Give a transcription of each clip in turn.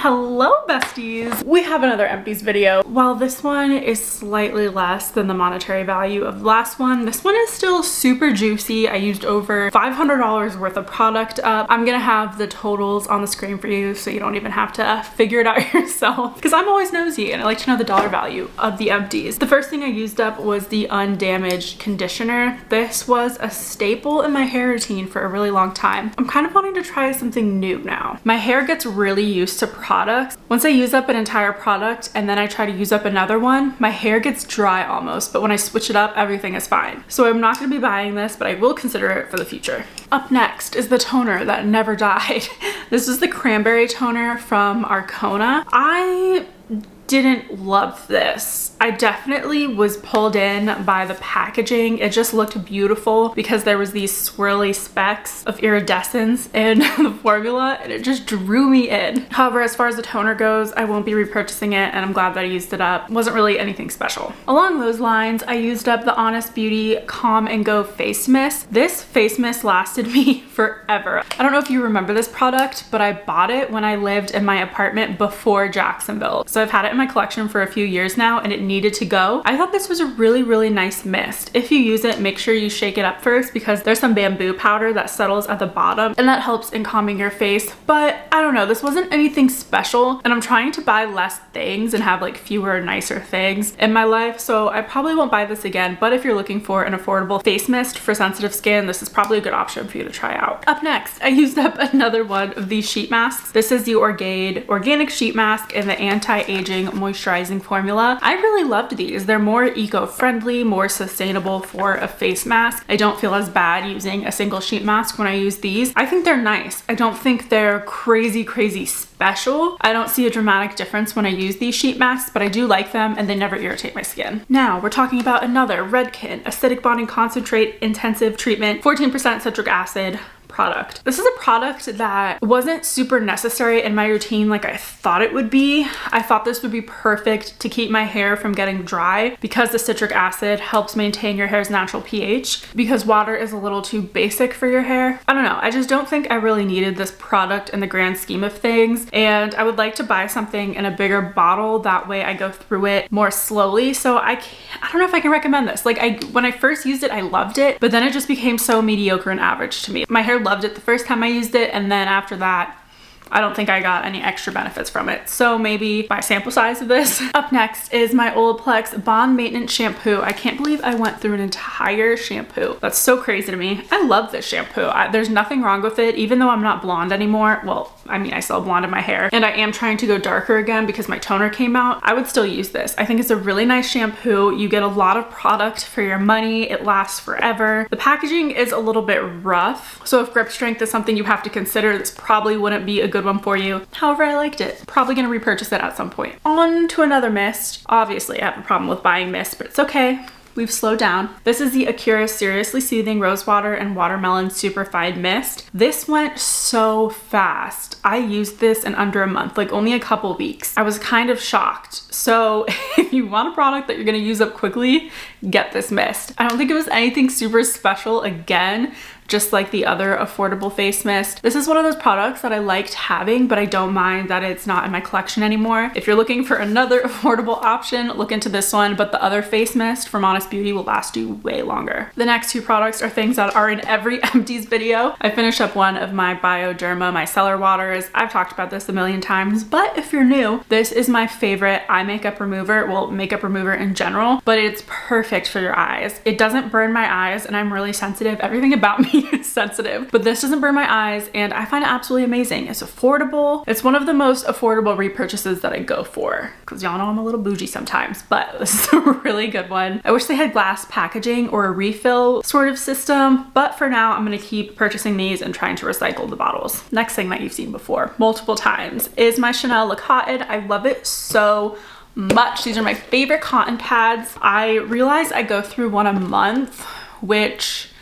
Hello besties! We have another Empties video. While this one is slightly less than the monetary value of the last one, this one is still super juicy. I used over $500 worth of product up. I'm gonna have the totals on the screen for you so you don't even have to figure it out yourself, because I'm always nosy and I like to know the dollar value of the Empties. The first thing I used up was the undamaged conditioner. This was a staple in my hair routine for a really long time. I'm kind of wanting to try something new now. My hair gets really used to products. Once I use up an entire product and then I try to use up another one, my hair gets dry almost, but when I switch it up, everything is fine. So I'm not gonna be buying this, but I will consider it for the future. Up next is the toner that never died. This is the cranberry toner from Arcona. I didn't love this. I definitely was pulled in by the packaging. It just looked beautiful because there was these swirly specks of iridescence in the formula and it just drew me in. However, as far as the toner goes, I won't be repurchasing it and I'm glad that I used it up. It wasn't really anything special. Along those lines, I used up the Honest Beauty Calm and Go face mist. This face mist lasted me forever. I don't know if you remember this product, but I bought it when I lived in my apartment before Jacksonville. So I've had it in my collection for a few years now and it needed to go. I thought this was a really nice mist. If you use it, make sure you shake it up first because there's some bamboo powder that settles at the bottom and that helps in calming your face. But I don't know, this wasn't anything special and I'm trying to buy less things and have like fewer nicer things in my life, so I probably won't buy this again. But if you're looking for an affordable face mist for sensitive skin, this is probably a good option for you to try out. Up next, I used up another one of these sheet masks. This is the Orgaid Organic Sheet Mask in the anti-aging moisturizing formula. I really loved these. They're more eco-friendly, more sustainable for a face mask. I don't feel as bad using a single sheet mask when I use these. I think they're nice. I don't think they're crazy special. I don't see a dramatic difference when I use these sheet masks, but I do like them and they never irritate my skin. Now we're talking about another Redken Acidic Bonding Concentrate Intensive Treatment, 14% citric acid product. This is a product that wasn't super necessary in my routine like I thought it would be. I thought this would be perfect to keep my hair from getting dry because the citric acid helps maintain your hair's natural pH, because water is a little too basic for your hair. I don't know, I just don't think I really needed this product in the grand scheme of things, and I would like to buy something in a bigger bottle. That way I go through it more slowly. So I don't know if I can recommend this. Like when I first used it, I loved it, but then it just became so mediocre and average to me. My hair loved it the first time I used it, and then after that I don't think I got any extra benefits from it. So maybe buy a sample size of this. Up next is my Olaplex Bond Maintenance Shampoo. I can't believe I went through an entire shampoo. That's so crazy to me. I love this shampoo. There's nothing wrong with it, even though I'm not blonde anymore. Well, I mean, I still have blonde in my hair and I am trying to go darker again because my toner came out. I would still use this. I think it's a really nice shampoo. You get a lot of product for your money. It lasts forever. The packaging is a little bit rough, so if grip strength is something you have to consider, this probably wouldn't be a good one for you. However, I liked it. Probably gonna repurchase it at some point. On to another mist. Obviously, I have a problem with buying mist, but it's okay. We've slowed down. This is the Acura Seriously Soothing Rosewater and Watermelon Superfine Mist. This went so fast. I used this in under a month, like only a couple weeks. I was kind of shocked. So if you want a product that you're gonna use up quickly, get this mist. I don't think it was anything super special, again, just like the other affordable face mist. This is one of those products that I liked having, but I don't mind that it's not in my collection anymore. If you're looking for another affordable option, look into this one, but the other face mist from Honest Beauty will last you way longer. The next two products are things that are in every Empties video. I finished up one of my Bioderma micellar waters. I've talked about this a million times, but if you're new, this is my favorite eye makeup remover, well, makeup remover in general, but it's perfect for your eyes. It doesn't burn my eyes and I'm really sensitive. Everything about me is sensitive, but this doesn't burn my eyes and I find it absolutely amazing. It's affordable. It's one of the most affordable repurchases that I go for because y'all know I'm a little bougie sometimes, but this is a really good one. I wish they had glass packaging or a refill sort of system, but for now I'm gonna keep purchasing these and trying to recycle the bottles. Next thing that you've seen before multiple times is my Chanel Le Cotton. I love it so much. These are my favorite cotton pads. I realize I go through one a month, which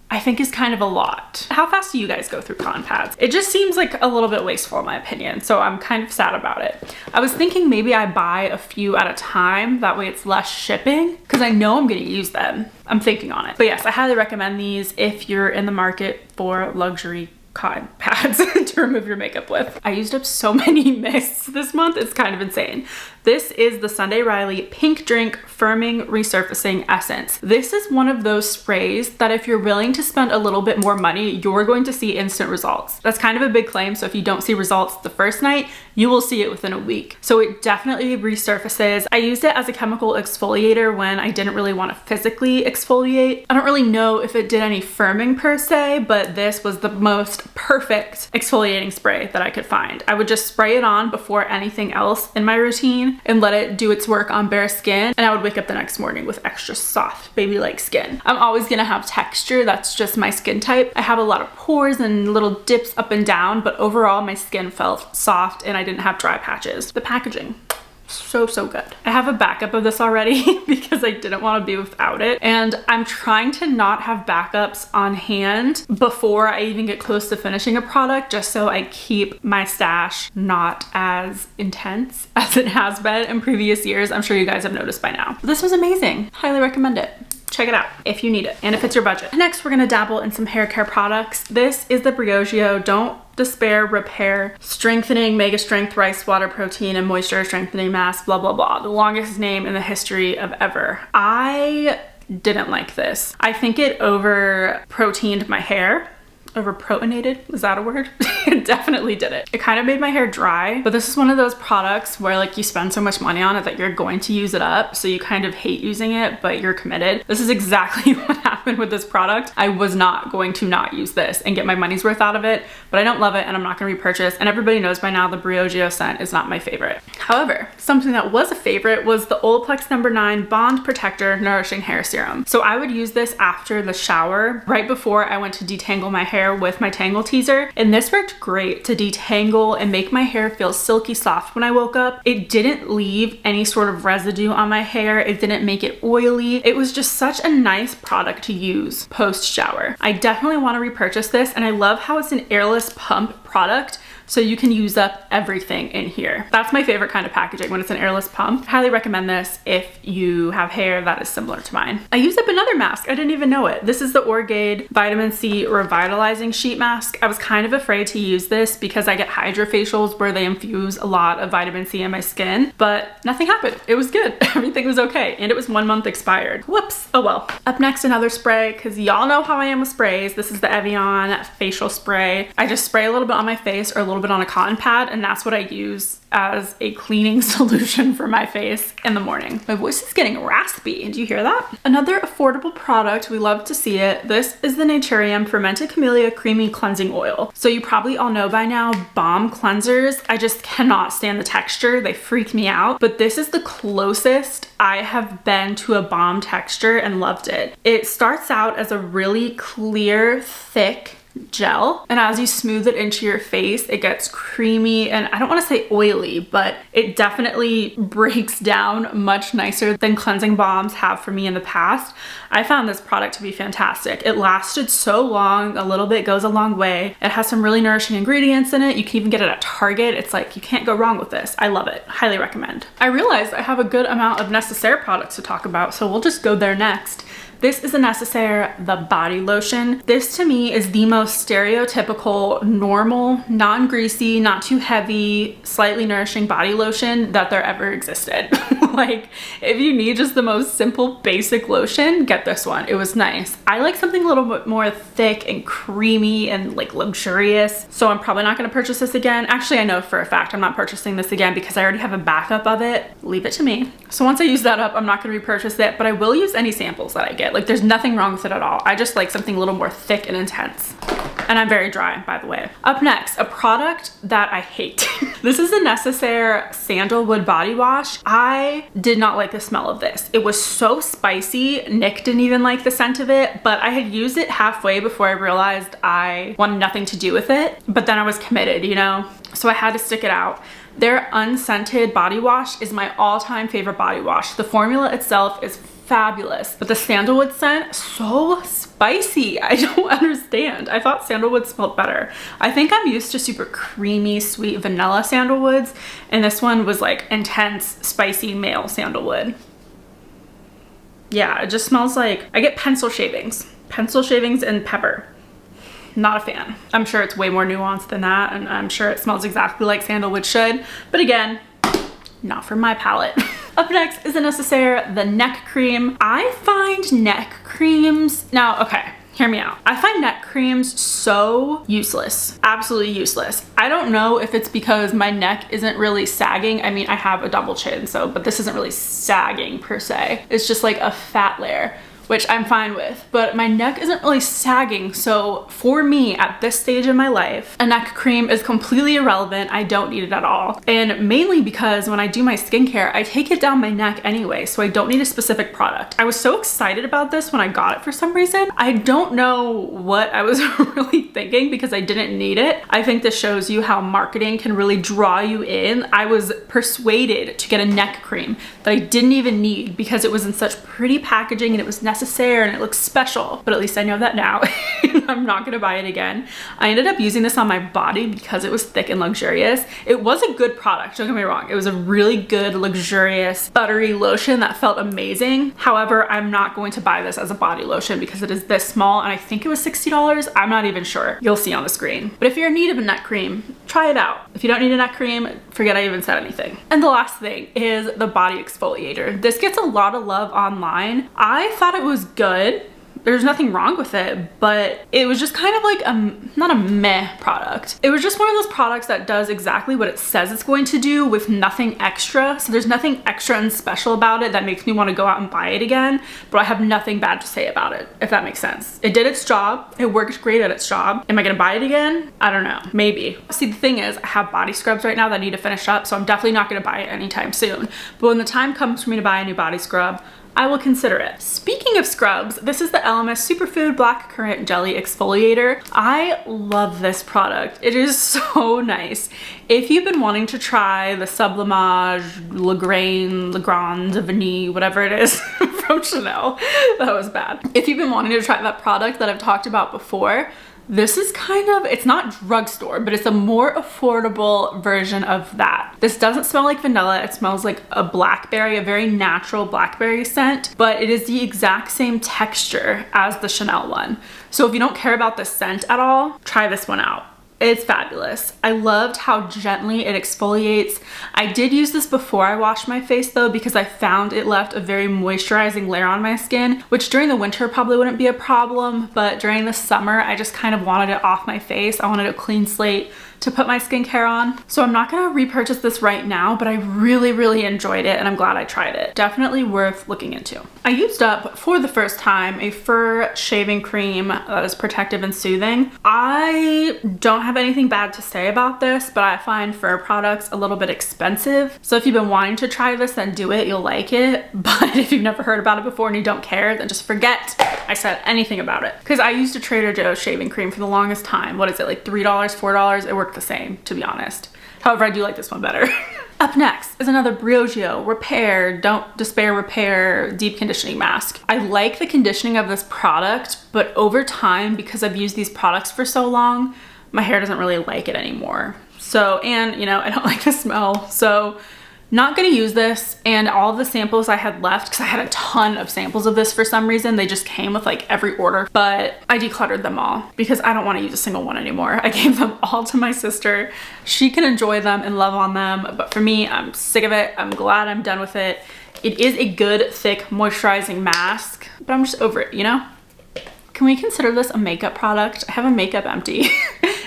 I think is kind of a lot. How fast do you guys go through cotton pads? It just seems like a little bit wasteful in my opinion, so I'm kind of sad about it. I was thinking maybe I buy a few at a time, that way it's less shipping, because I know I'm gonna use them. I'm thinking on it. But yes, I highly recommend these if you're in the market for luxury cotton pads to remove your makeup with. I used up so many mists this month, it's kind of insane. This is the Sunday Riley Pink Drink Firming Resurfacing Essence. This is one of those sprays that if you're willing to spend a little bit more money, you're going to see instant results. That's kind of a big claim, so if you don't see results the first night, you will see it within a week. So it definitely resurfaces. I used it as a chemical exfoliator when I didn't really want to physically exfoliate. I don't really know if it did any firming per se, but this was the most perfect exfoliating spray that I could find. I would just spray it on before anything else in my routine and let it do its work on bare skin, and I would wake up the next morning with extra soft baby-like skin. I'm always gonna have texture, that's just my skin type. I have a lot of pores and little dips up and down, but overall my skin felt soft and I didn't have dry patches. The packaging, so good. I have a backup of this already because I didn't want to be without it, and I'm trying to not have backups on hand before I even get close to finishing a product, just so I keep my stash not as intense as it has been in previous years. I'm sure you guys have noticed by now. This was amazing. Highly recommend it. Check it out if you need it and if it's your budget. Next, we're gonna dabble in some hair care products. This is the Briogeo Don't Despair Repair Strengthening Mega Strength Rice Water Protein and Moisture Strengthening Mask, blah, blah, blah. The longest name in the history of ever. I didn't like this. I think it over proteined my hair. Over proteinated, is that a word? It definitely did it. It kind of made my hair dry, but this is one of those products where like you spend so much money on it that you're going to use it up, so you kind of hate using it, but you're committed. This is exactly what happened with this product. I was not going to not use this and get my money's worth out of it, but I don't love it and I'm not gonna repurchase, and everybody knows by now the Briogeo scent is not my favorite. However, something that was a favorite was the Olaplex No. 9 Bond Protector Nourishing Hair Serum. So I would use this after the shower, right before I went to detangle my hair with my Tangle Teaser, and this worked great to detangle and make my hair feel silky soft when I woke up. It didn't leave any sort of residue on my hair. It didn't make it oily. It was just such a nice product to use post shower. I definitely want to repurchase this, and I love how it's an airless pump product, so you can use up everything in here. That's my favorite kind of packaging, when it's an airless pump. Highly recommend this if you have hair that is similar to mine. I used up another mask, I didn't even know it. This is the Orgade Vitamin C Revitalizing Sheet Mask. I was kind of afraid to use this because I get hydrofacials where they infuse a lot of vitamin C in my skin, but nothing happened. It was good, everything was okay, and it was 1 month expired. Whoops, oh well. Up next, another spray, because y'all know how I am with sprays. This is the Evian facial spray. I just spray a little bit on my face or a little bit on a cotton pad, and that's what I use as a cleaning solution for my face in the morning. My voice is getting raspy. Do you hear that? Another affordable product, we love to see it. This is the Naturium Fermented Camellia Creamy Cleansing Oil. So you probably all know by now, balm cleansers, I just cannot stand the texture. They freak me out. But this is the closest I have been to a balm texture and loved it. It starts out as a really clear, thick gel, and as you smooth it into your face, it gets creamy, and I don't want to say oily, but it definitely breaks down much nicer than cleansing balms have for me in the past. I found this product to be fantastic. It lasted so long, a little bit goes a long way. It has some really nourishing ingredients in it. You can even get it at Target. It's like, you can't go wrong with this. I love it. Highly recommend. I realized I have a good amount of Necessaire products to talk about, so we'll just go there next. This is a Necessaire The Body Lotion. This to me is the most stereotypical, normal, non-greasy, not too heavy, slightly nourishing body lotion that there ever existed. Like, if you need just the most simple, basic lotion, get this one. It was nice. I like something a little bit more thick and creamy and like luxurious, so I'm probably not gonna purchase this again. Actually, I know for a fact I'm not purchasing this again because I already have a backup of it. Leave it to me. So once I use that up, I'm not gonna repurchase it, but I will use any samples that I get. Like, there's nothing wrong with it at all. I just like something a little more thick and intense. And I'm very dry, by the way. Up next, a product that I hate. This is the Necessaire Sandalwood Body Wash. I did not like the smell of this. It was so spicy. Nick didn't even like the scent of it, but I had used it halfway before I realized I wanted nothing to do with it. But then I was committed, you know? So I had to stick it out. Their unscented body wash is my all-time favorite body wash. The formula itself is fabulous, but the sandalwood scent, so spicy. I don't understand. I thought sandalwood smelled better. I think I'm used to super creamy, sweet vanilla sandalwoods, and this one was like intense, spicy male sandalwood. Yeah, it just smells like, I get pencil shavings and pepper. not a fan. I'm sure it's way more nuanced than that, and I'm sure it smells exactly like sandalwood should, but again, not for my palate. Up next is a necessaire, the neck cream. I find neck creams, now, okay, hear me out. I find neck creams so useless, absolutely useless. I don't know if it's because my neck isn't really sagging. I mean, I have a double chin, but this isn't really sagging per se. It's just like a fat layer, which I'm fine with, but my neck isn't really sagging. So for me at this stage in my life, a neck cream is completely irrelevant. I don't need it at all. And mainly because when I do my skincare, I take it down my neck anyway, so I don't need a specific product. I was so excited about this when I got it for some reason. I don't know what I was really thinking because I didn't need it. I think this shows you how marketing can really draw you in. I was persuaded to get a neck cream that I didn't even need because it was in such pretty packaging and it was necessary and it looks special, but at least I know that now. I'm not gonna buy it again. I ended up using this on my body because it was thick and luxurious. It was a good product, don't get me wrong. It was a really good, luxurious, buttery lotion that felt amazing. However, I'm not going to buy this as a body lotion because it is this small and I think it was $60. I'm not even sure. You'll see on the screen. But if you're in need of a neck cream, try it out. If you don't need a neck cream, forget I even said anything. And the last thing is the body exfoliator. This gets a lot of love online. I thought it was good. There's nothing wrong with it, but it was just kind of like not a meh product. It was just one of those products that does exactly what it says it's going to do with nothing extra. So there's nothing extra and special about it that makes me want to go out and buy it again, but I have nothing bad to say about it, if that makes sense. It did its job. It worked great at its job. Am I gonna buy it again? I don't know, maybe. See, the thing is, I have body scrubs right now that I need to finish up, so I'm definitely not gonna buy it anytime soon. But when the time comes for me to buy a new body scrub, I will consider it. Speaking of scrubs, this is the LMS Superfood Black Currant Jelly Exfoliator. I love this product. It is so nice. If you've been wanting to try the Sublimage, Legrand, Vanille, whatever it is from Chanel, that was bad. If you've been wanting to try that product that I've talked about before, this is kind of, it's not drugstore, but it's a more affordable version of that. This doesn't smell like vanilla. It smells like a blackberry, a very natural blackberry scent, but it is the exact same texture as the Chanel one. So if you don't care about the scent at all, try this one out. It's fabulous. I loved how gently it exfoliates. I did use this before I washed my face though, because I found it left a very moisturizing layer on my skin, which during the winter probably wouldn't be a problem, but during the summer, I just kind of wanted it off my face. I wanted a clean slate to put my skincare on. So I'm not gonna repurchase this right now, but I really, really enjoyed it and I'm glad I tried it. Definitely worth looking into. I used up for the first time a fur shaving cream that is protective and soothing. I don't have anything bad to say about this, but I find fur products a little bit expensive. So if you've been wanting to try this, then do it, you'll like it. But if you've never heard about it before and you don't care, then just forget I said anything about it. Because I used a Trader Joe's shaving cream for the longest time. What is it, like $3, $4? It worked the same, to be honest. However, I do like this one better. Up next is another Briogeo Repair, Don't Despair Repair Deep Conditioning Mask. I like the conditioning of this product, but over time, because I've used these products for so long, my hair doesn't really like it anymore. So, and you know, I don't like the smell. So not gonna use this, and all of the samples I had left, because I had a ton of samples of this for some reason, they just came with like every order, but I decluttered them all because I don't want to use a single one anymore. I gave them all to my sister. She can enjoy them and love on them, but for me, I'm sick of it. I'm glad I'm done with it. It is a good, thick, moisturizing mask, but I'm just over it, you know? Can we consider this a makeup product? I have a makeup empty.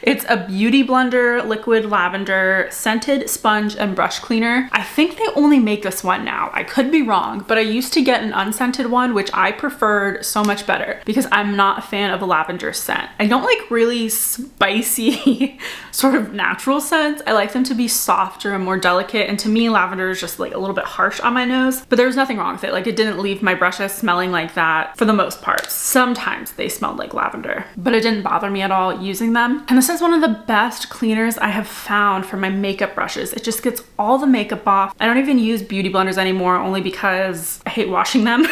It's a beauty blender, liquid lavender, scented sponge and brush cleaner. I think they only make this one now. I could be wrong, but I used to get an unscented one, which I preferred so much better because I'm not a fan of a lavender scent. I don't like really spicy sort of natural scents. I like them to be softer and more delicate. And to me, lavender is just like a little bit harsh on my nose, but there was nothing wrong with it. Like it didn't leave my brushes smelling like that for the most part. Sometimes they smelled like lavender, but it didn't bother me at all using them. And this is one of the best cleaners I have found for my makeup brushes. It just gets all the makeup off. I don't even use beauty blenders anymore, only because I hate washing them.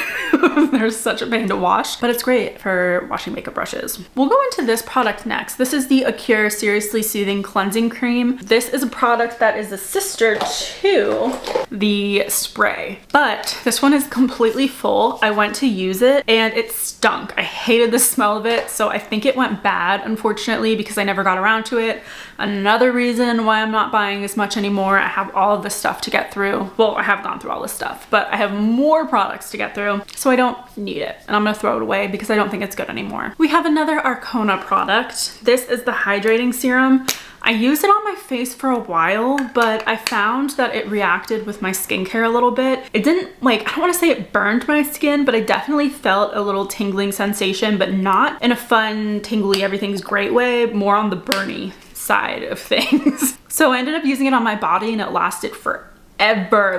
They're such a pain to wash, but it's great for washing makeup brushes. We'll go into this product next. This is the Acure Seriously Soothing Cleansing Cream. This is a product that is a sister to the spray, but this one is completely full. I went to use it and it stunk. I hated the smell of it, so I think it went bad, unfortunately, because I never got around to it. Another reason why I'm not buying as much anymore. I have all of this stuff to get through. Well, I have gone through all this stuff, but I have more products to get through, so I don't need it. And I'm gonna throw it away because I don't think it's good anymore. We have another Arcona product. This is the hydrating serum. I used it on my face for a while, but I found that it reacted with my skincare a little bit. It didn't, like, I don't want to say it burned my skin, but I definitely felt a little tingling sensation, but not in a fun, tingly, everything's great way, more on the burny side of things. So I ended up using it on my body and it lasted forever.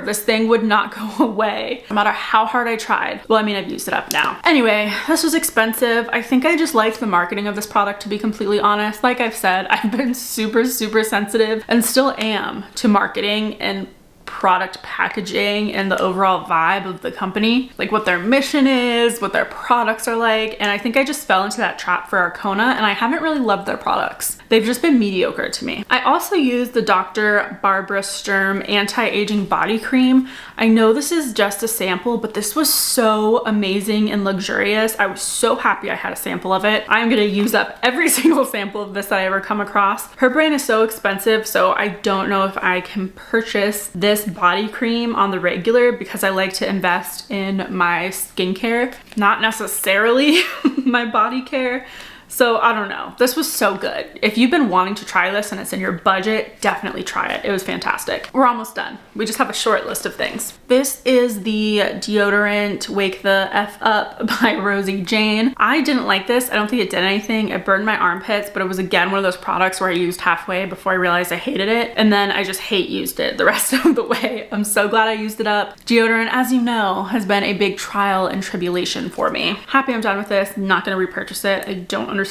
This thing would not go away, no matter how hard I tried. Well, I mean, I've used it up now. Anyway, this was expensive. I think I just liked the marketing of this product, to be completely honest. Like I've said, I've been super sensitive and still am to marketing and product packaging and the overall vibe of the company, like what their mission is, what their products are like. And I think I just fell into that trap for Arcona, and I haven't really loved their products. They've just been mediocre to me. I also used the Dr. Barbara Sturm Anti-Aging Body Cream. I know this is just a sample, but this was so amazing and luxurious. I was so happy I had a sample of it. I'm gonna use up every single sample of this that I ever come across. Her brand is so expensive, so I don't know if I can purchase this body cream on the regular because I like to invest in my skincare, not necessarily my body care. So I don't know. This was so good. If you've been wanting to try this and it's in your budget, definitely try it. It was fantastic. We're almost done. We just have a short list of things. This is the deodorant Wake the F Up by Rosie Jane. I didn't like this. I don't think it did anything. It burned my armpits, but it was again one of those products where I used halfway before I realized I hated it. And then I just used it the rest of the way. I'm so glad I used it up. Deodorant, as you know, has been a big trial and tribulation for me. Happy I'm done with this. Not gonna repurchase it. I don't understand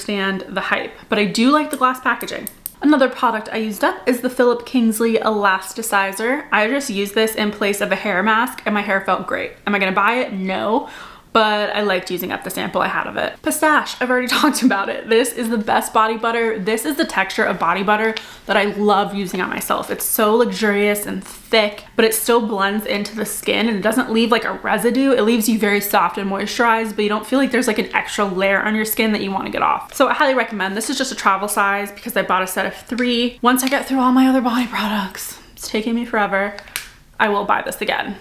the hype, but I do like the glass packaging. Another product I used up is the Philip Kingsley Elasticizer. I just used this in place of a hair mask and my hair felt great. Am I gonna buy it? No. But I liked using up the sample I had of it. Pistache, I've already talked about it. This is the best body butter. This is the texture of body butter that I love using on myself. It's so luxurious and thick, but it still blends into the skin and it doesn't leave like a residue. It leaves you very soft and moisturized, but you don't feel like there's like an extra layer on your skin that you want to get off. So I highly recommend. This is just a travel size because I bought a set of 3. Once I get through all my other body products, it's taking me forever, I will buy this again,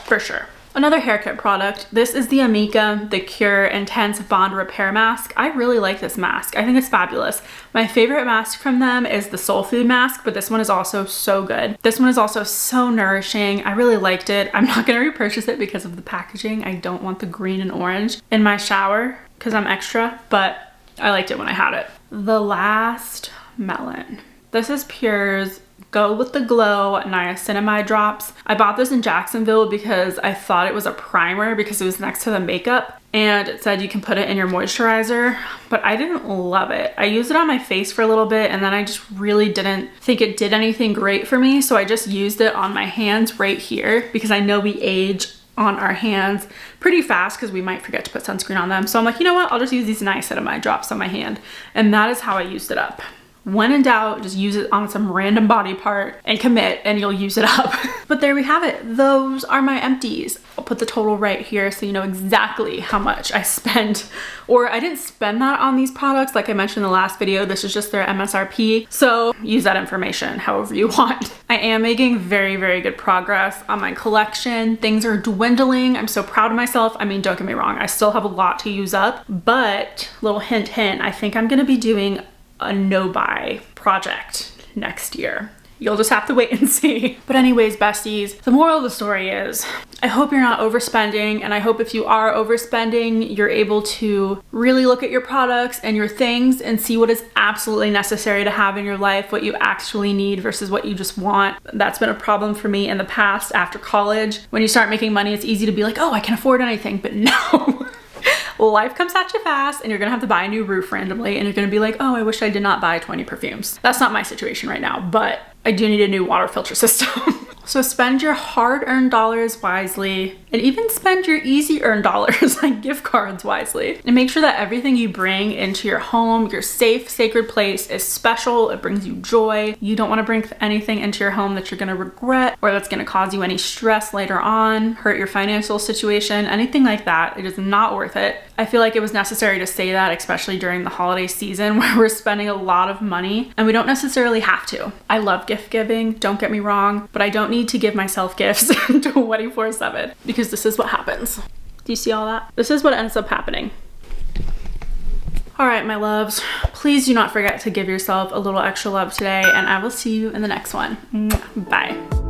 for sure. Another hair care product, this is the Amika The Cure Intense Bond Repair Mask. I really like this mask. I think it's fabulous. My favorite mask from them is the Soul Food mask, but this one is also so good. This one is also so nourishing. I really liked it. I'm not gonna repurchase it because of the packaging. I don't want the green and orange in my shower because I'm extra, but I liked it when I had it. The Last Melon. This is Pure's Go With The Glow Niacinamide Drops. I bought this in Jacksonville because I thought it was a primer because it was next to the makeup and it said you can put it in your moisturizer, but I didn't love it. I used it on my face for a little bit and then I just really didn't think it did anything great for me, so I just used it on my hands right here because I know we age on our hands pretty fast because we might forget to put sunscreen on them. So I'm like, you know what? I'll just use these niacinamide drops on my hand. And that is how I used it up. When in doubt, just use it on some random body part and commit and you'll use it up. But there we have it. Those are my empties. I'll put the total right here so you know exactly how much I spent. Or I didn't spend that on these products. Like I mentioned in the last video, this is just their MSRP. So use that information however you want. I am making very good progress on my collection. Things are dwindling. I'm so proud of myself. I mean, don't get me wrong. I still have a lot to use up, but little hint, I think I'm gonna be doing a no-buy project next year. You'll just have to wait and see. But anyways, besties, the moral of the story is I hope you're not overspending, and I hope if you are overspending, you're able to really look at your products and your things and see what is absolutely necessary to have in your life, what you actually need versus what you just want. That's been a problem for me in the past after college. When you start making money, it's easy to be like, oh, I can afford anything, but no. life comes at you fast and you're gonna have to buy a new roof randomly and you're gonna be like, oh, I wish I did not buy 20 perfumes. That's not my situation right now, but I do need a new water filter system. So spend your hard-earned dollars wisely, and even spend your easy-earned dollars like gift cards wisely. And make sure that everything you bring into your home, your safe, sacred place, is special. It brings you joy. You don't want to bring anything into your home that you're going to regret or that's going to cause you any stress later on, hurt your financial situation, anything like that. It is not worth it. I feel like it was necessary to say that, especially during the holiday season where we're spending a lot of money and we don't necessarily have to. I love gift giving, don't get me wrong, but I don't need to give myself gifts 24/7 because this is what happens. Do you see all that? This is what ends up happening. All right, my loves, please do not forget to give yourself a little extra love today, and I will see you in the next one. Bye.